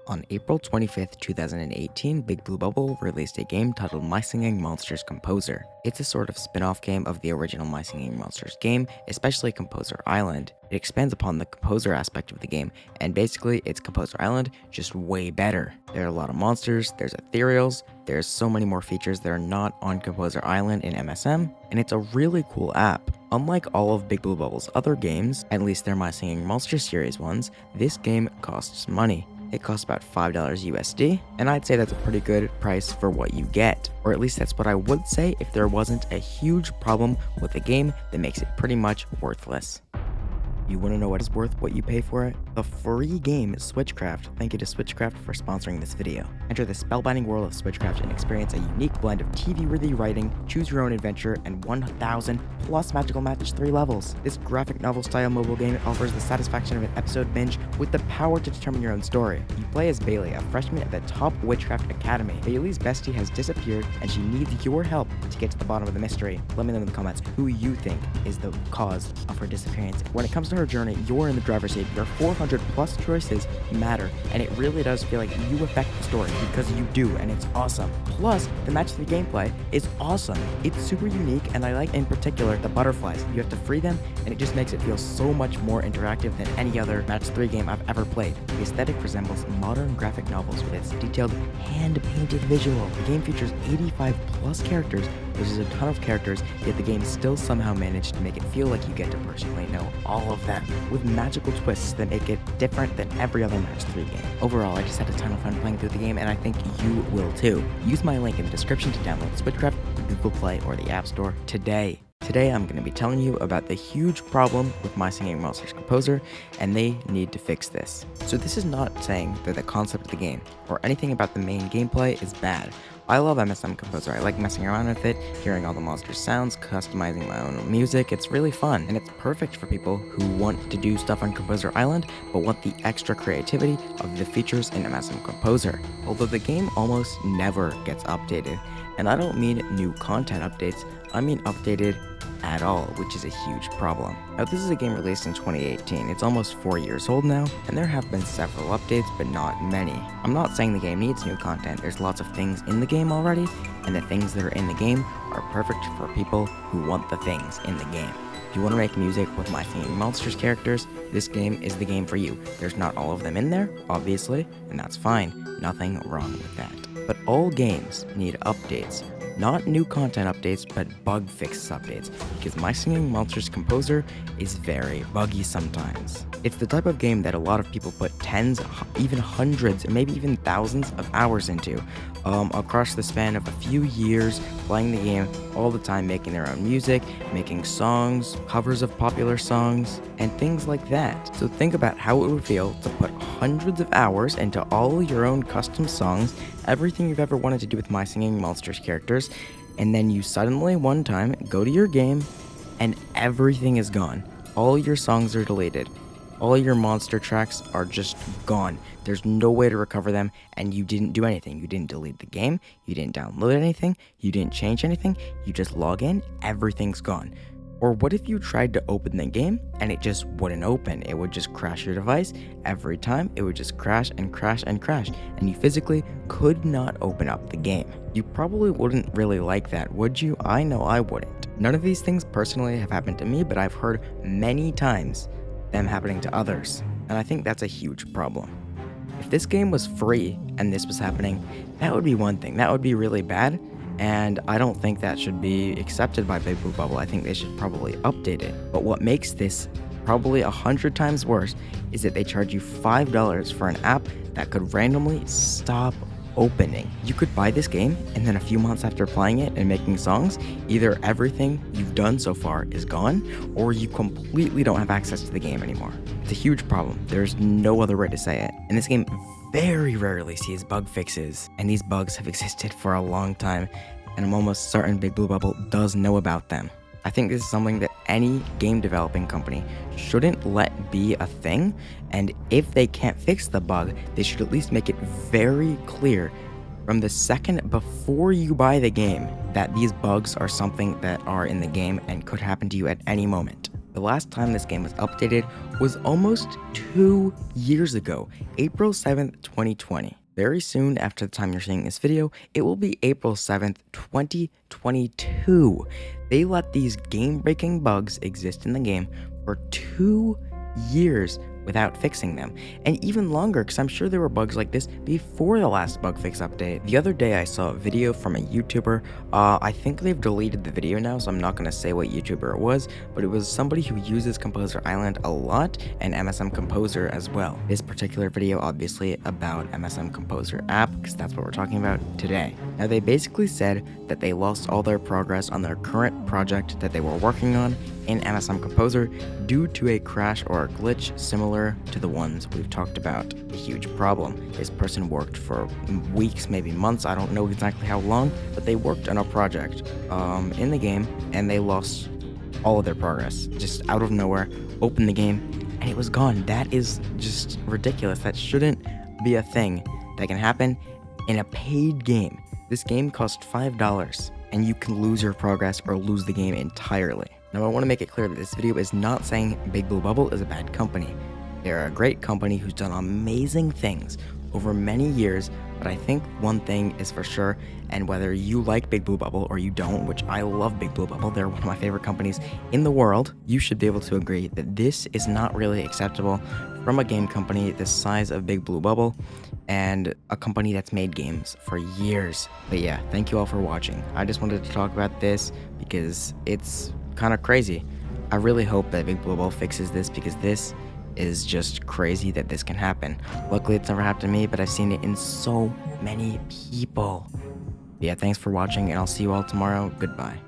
On April 25th, 2018, Big Blue Bubble released a game titled My Singing Monsters Composer. It's a sort of spin-off game of the original My Singing Monsters game, especially Composer Island. It expands upon the composer aspect of the game, and basically it's Composer Island, just way better. There are a lot of monsters, there's ethereals, there's so many more features that are not on Composer Island in MSM, and it's a really cool app. Unlike all of Big Blue Bubble's other games, at least their My Singing Monsters series ones, this game costs money. It costs about $5 USD, and I'd say that's a pretty good price for what you get. Or at least that's what I would say if there wasn't a huge problem with the game that makes it pretty much worthless. You want to know what is worth what you pay for it? The free game is Switchcraft. Thank you to Switchcraft for sponsoring this video. Enter the spellbinding world of Switchcraft and experience a unique blend of TV-worthy writing, choose your own adventure, and 1,000 plus magical match 3 levels. This graphic novel style mobile game offers the satisfaction of an episode binge with the power to determine your own story. You play as Bailey, a freshman at the top Witchcraft Academy. Bailey's bestie has disappeared and she needs your help to get to the bottom of the mystery. Let me know in the comments who you think is the cause of her disappearance. When it comes to her journey, you're in the driver's seat. Your 400 plus choices matter, and it really does feel like you affect the story because you do, and it's awesome. Plus, the match 3 gameplay is awesome. It's super unique, and I like in particular the butterflies. You have to free them, and it just makes it feel so much more interactive than any other match 3 game I've ever played. The aesthetic resembles modern graphic novels with its detailed, hand-painted visual. The game features 85 plus characters, which is a ton of characters, yet the game still somehow managed to make it feel like you get to personally know all of them, with magical twists that make it different than every other match 3 game. Overall, I just had a ton of fun playing through the game, and I think you will too. Use my link in the description to download Switchcraft, Google Play, or the App Store today. Today, I'm going to be telling you about the huge problem with My Singing Monsters Composer, and they need to fix this. So this is not saying that the concept of the game, or anything about the main gameplay, is bad. I love MSM Composer. I like messing around with it, hearing all the monsters' sounds, customizing my own music. It's really fun, and it's perfect for people who want to do stuff on Composer Island, but want the extra creativity of the features in MSM Composer. Although the game almost never gets updated, and I don't mean new content updates, I mean updated at all, which is a huge problem. Now, this is a game released in 2018. It's almost 4 years old now, and there have been several updates, but not many. I'm not saying the game needs new content. There's lots of things in the game already, and the things that are in the game are perfect for people who want the things in the game. If you want to make music with My Singing Monsters characters, this game is the game for you. There's not all of them in there, obviously, and that's fine. Nothing wrong with that. But all games need updates. Not new content updates, but bug fix updates, because My Singing Monsters Composer is very buggy sometimes. It's the type of game that a lot of people put tens, even hundreds, and maybe even thousands of hours into, across the span of a few years, playing the game all the time, making their own music, making songs, covers of popular songs, and things like that. So think about how it would feel to put hundreds of hours into all your own custom songs, everything you've ever wanted to do with My Singing Monsters characters, and then you suddenly, one time, go to your game, and everything is gone. All your songs are deleted. All your monster tracks are just gone. There's no way to recover them, and you didn't do anything. You didn't delete the game, you didn't download anything, you didn't change anything, you just log in, everything's gone. Or what if you tried to open the game and it just wouldn't open? It would just crash your device every time. It would just crash and crash and crash, and you physically could not open up the game. You probably wouldn't really like that, would you? I know I wouldn't. None of these things personally have happened to me, but I've heard many times them happening to others, and I think that's a huge problem. If this game was free and this was happening, that would be one thing. That would be really bad, and I don't think that should be accepted by Big Blue Bubble. I think they should probably update it. But what makes this probably 100 times worse is that they charge you $5 for an app that could randomly stop opening. You could buy this game, and then a few months after playing it and making songs, either everything you've done so far is gone, or you completely don't have access to the game anymore. It's a huge problem. There's no other way to say it. And this game very rarely sees bug fixes, and these bugs have existed for a long time, and I'm almost certain Big Blue Bubble does know about them. I think this is something that any game developing company shouldn't let be a thing, and if they can't fix the bug, they should at least make it very clear from the second before you buy the game that these bugs are something that are in the game and could happen to you at any moment. The last time this game was updated was almost 2 years ago, April 7th, 2020. Very soon after the time you're seeing this video, it will be April 7th, 2022. They let these game-breaking bugs exist in the game for 2 years without fixing them, and even longer because I'm sure there were bugs like this before the last bug fix update. The other day I saw a video from a YouTuber. I think they've deleted the video now, so I'm not going to say what YouTuber it was, but it was somebody who uses Composer Island a lot and MSM Composer as well. This particular video obviously about MSM Composer app, because that's what we're talking about today. Now they basically said that they lost all their progress on their current project that they were working on in MSM Composer due to a crash or a glitch similar to the ones we've talked about. A huge problem. This person worked for weeks, maybe months, I don't know exactly how long, but they worked on a project in the game and they lost all of their progress. Just out of nowhere, opened the game and it was gone. That is just ridiculous. That shouldn't be a thing that can happen in a paid game. This game costs $5 and you can lose your progress or lose the game entirely. Now I want to make it clear that this video is not saying Big Blue Bubble is a bad company. They're a great company who's done amazing things over many years, but I think one thing is for sure, and whether you like Big Blue Bubble or you don't, which I love Big Blue Bubble, they're one of my favorite companies in the world, you should be able to agree that this is not really acceptable from a game company the size of Big Blue Bubble and a company that's made games for years. But yeah, thank you all for watching. I just wanted to talk about this because it's kind of crazy. I really hope that Big Blue Bubble fixes this because this is just crazy that this can happen. Luckily it's never happened to me, but I've seen it in so many people. Yeah, thanks for watching and I'll see you all tomorrow. Goodbye.